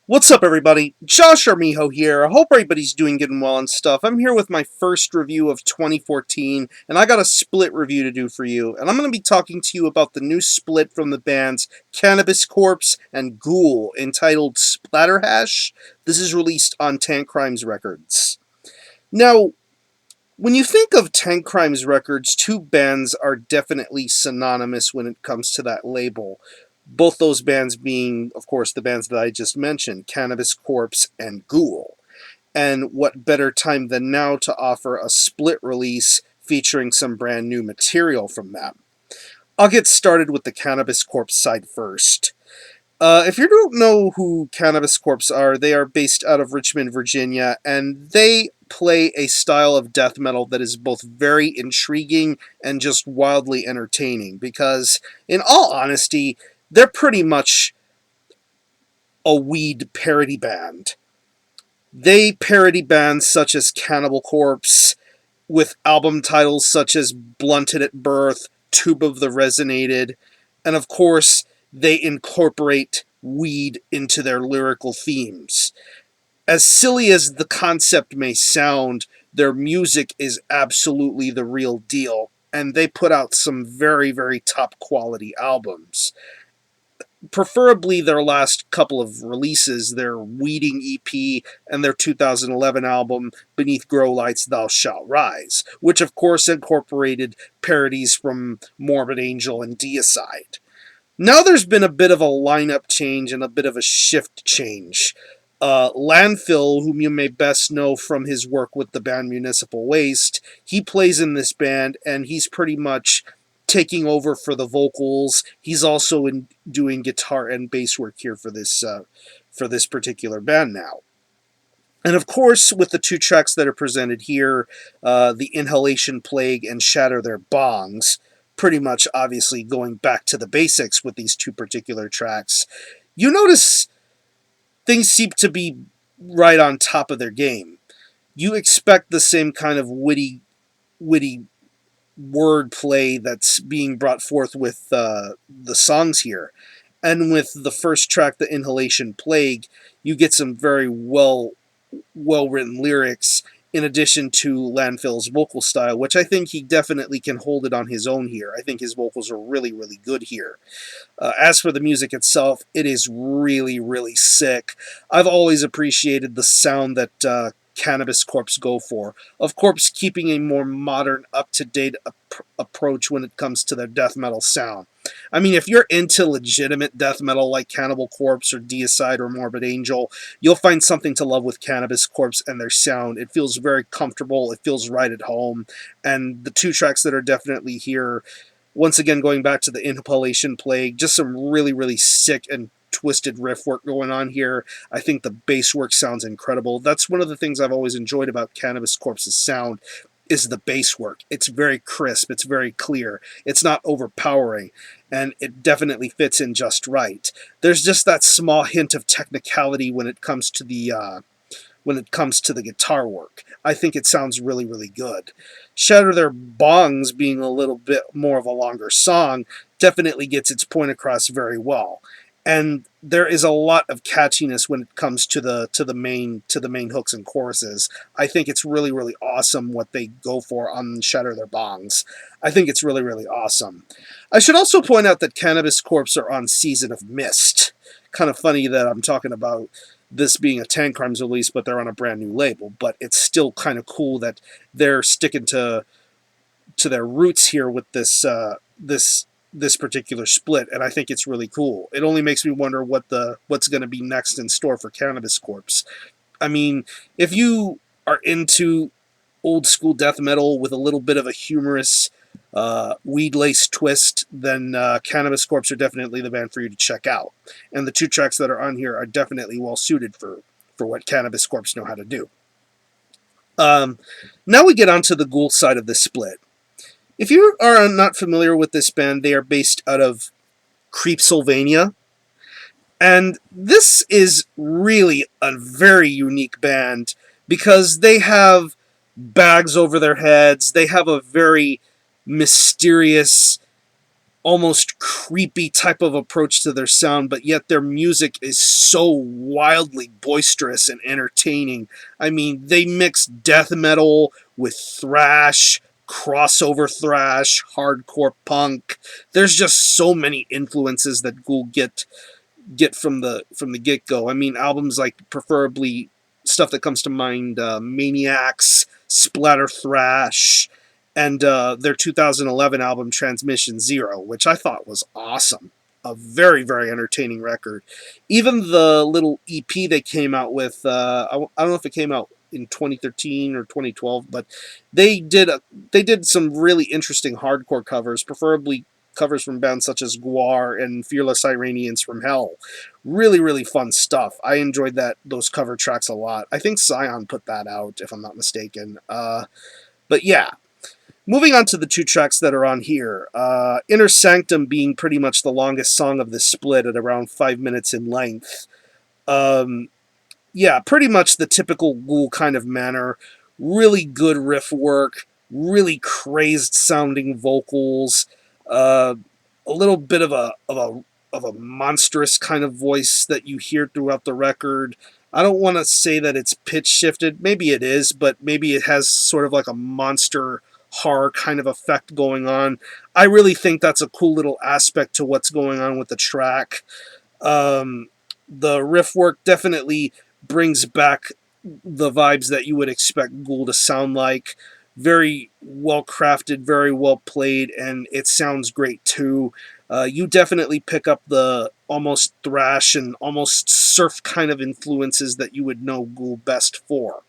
What's up, everybody? Josh Armijo here. I hope everybody's doing good and well and stuff. I'm here with my first review of 2014, and I got a split review to do for you. And I'm going to be talking to you about the new split from the bands Cannabis Corpse and Ghoul, entitled Splatterhash. This is released on Tankcrimes Records. Now, when you think of Tankcrimes Records, two bands are definitely synonymous when it comes to that label. Both those bands being, of course, the bands that I just mentioned, Cannabis Corpse and Ghoul. And what better time than now to offer a split release featuring some brand new material from them. I'll get started with the Cannabis Corpse side first. If you don't know who Cannabis Corpse are, they are based out of Richmond, Virginia, and they play a style of death metal that is both very intriguing and just wildly entertaining. Because, in all honesty, they're pretty much a weed parody band. They parody bands such as Cannibal Corpse, with album titles such as Blunted at Birth, Tube of the Resonated, and of course, they incorporate weed into their lyrical themes. As silly as the concept may sound, their music is absolutely the real deal, and they put out some very, very top quality albums. Preferably their last couple of releases, their Weeding EP and their 2011 album, Beneath Grow Lights Thou Shalt Rise, which of course incorporated parodies from Morbid Angel and Deicide. Now there's been a bit of a lineup change and a bit of a shift change. Landfill, whom you may best know from his work with the band Municipal Waste, he plays in this band, and he's pretty much taking over for the vocals. He's also doing guitar and bass work here for this particular band now. And of course, with the two tracks that are presented here, the Inhalation Plague and Shatter Their Bongs, pretty much obviously going back to the basics with these two particular tracks, you notice things seem to be right on top of their game. You expect the same kind of witty wordplay that's being brought forth with the songs here. And with the first track, the Inhalation Plague, you get some very well written lyrics in addition to Landfill's vocal style, which I think he definitely can hold it on his own here. I think his vocals are really, really good here. As for the music itself, it is really, really sick. I've always appreciated the sound that Cannabis Corpse go for. Of course, keeping a more modern, up-to-date approach when it comes to their death metal sound. I mean, if you're into legitimate death metal like Cannibal Corpse or Deicide or Morbid Angel, you'll find something to love with Cannabis Corpse and their sound. It feels very comfortable, it feels right at home, and the two tracks that are definitely here, once again going back to the Inhalation Plague, just some really, really sick and twisted riff work going on here. I think the bass work sounds incredible. That's one of the things I've always enjoyed about Cannabis Corpse's sound, is the bass work. It's very crisp, it's very clear, it's not overpowering, and it definitely fits in just right. There's just that small hint of technicality when it comes to the guitar work. I think it sounds really, really good. Shatter Their Bongs, being a little bit more of a longer song, definitely gets its point across very well. And there is a lot of catchiness when it comes to the main hooks and choruses. I think it's really, really awesome what they go for on Shatter Their Bongs. I think it's really, really awesome. I should also point out that Cannabis Corpse are on Season of Mist. Kind of funny that I'm talking about this being a Tankcrimes release, but they're on a brand new label. But it's still kind of cool that they're sticking to their roots here with this particular split, and I think it's really cool. It only makes me wonder what's going to be next in store for Cannabis Corpse. I mean, if you are into old school death metal with a little bit of a humorous weed-laced twist, then Cannabis Corpse are definitely the band for you to check out. And the two tracks that are on here are definitely well suited for what Cannabis Corpse know how to do. Now we get onto the Ghoul side of this split. If you are not familiar with this band, they are based out of Creepsylvania. And this is really a very unique band because they have bags over their heads. They have a very mysterious, almost creepy type of approach to their sound, but yet their music is so wildly boisterous and entertaining. I mean, they mix death metal with thrash, crossover thrash, hardcore punk. There's just so many influences that Ghoul get from the get go. I mean, albums like preferably stuff that comes to mind: Maniacs, Splatter Thrash, and their 2011 album Transmission Zero, which I thought was awesome. A very, very entertaining record. Even the little EP they came out with, I don't know if it came out in 2013 or 2012, but they did some really interesting hardcore covers, preferably covers from bands such as Guar and Fearless Iranians from Hell. Really, really fun stuff. I enjoyed those cover tracks a lot. I think Scion put that out, if I'm not mistaken. But yeah, moving on to the two tracks that are on here. Inner Sanctum being pretty much the longest song of this split at around 5 minutes in length. Yeah, pretty much the typical Ghoul kind of manner. Really good riff work, really crazed sounding vocals, a little bit of a monstrous kind of voice that you hear throughout the record. I don't want to say that it's pitch shifted. Maybe it is, but maybe it has sort of like a monster horror kind of effect going on. I really think that's a cool little aspect to what's going on with the track. The riff work definitely brings back the vibes that you would expect Ghoul to sound like. Very well crafted, very well played, and it sounds great too. You definitely pick up the almost thrash and almost surf kind of influences that you would know Ghoul best for.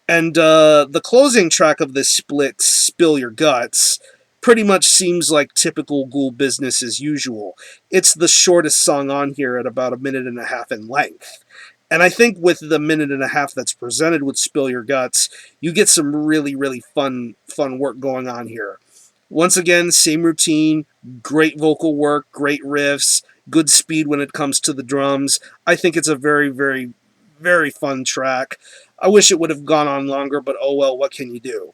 And the closing track of this split, Spill Your Guts, pretty much seems like typical Ghoul business as usual. It's the shortest song on here at about 1.5 minutes in length. And I think with the 1.5 minutes that's presented with Spill Your Guts, you get some really, really fun work going on here. Once again, same routine, great vocal work, great riffs, good speed when it comes to the drums. I think it's a very, very, very fun track. I wish it would have gone on longer, but oh well, what can you do?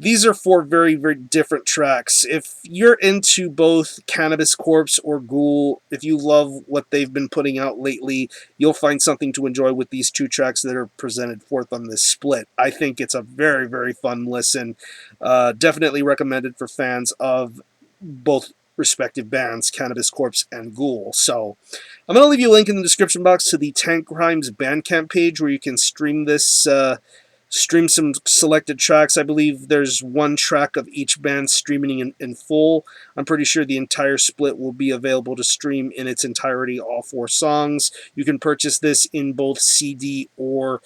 These are 4 very, very different tracks. If you're into both Cannabis Corpse or Ghoul, if you love what they've been putting out lately, you'll find something to enjoy with these 2 tracks that are presented forth on this split. I think it's a very, very fun listen. Definitely recommended for fans of both respective bands, Cannabis Corpse and Ghoul. So I'm going to leave you a link in the description box to the Tankcrimes Bandcamp page where you can stream this stream some selected tracks. I believe there's 1 track of each band streaming in full. I'm pretty sure the entire split will be available to stream in its entirety, all 4 songs. You can purchase this in both CD or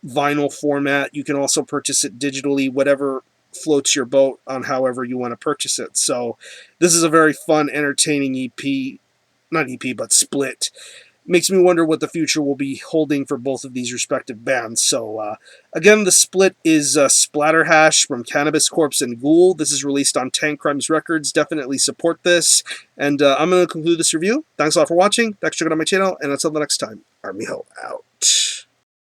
vinyl format. You can also purchase it digitally, whatever floats your boat on however you want to purchase it. So this is a very fun, entertaining EP, not EP, but split. Makes me wonder what the future will be holding for both of these respective bands. So, again, the split is Splatterhash from Cannabis Corpse and Ghoul. This is released on Tankcrimes Records. Definitely support this. And I'm going to conclude this review. Thanks a lot for watching. Thanks for checking out my channel. And until the next time, Army Ho out.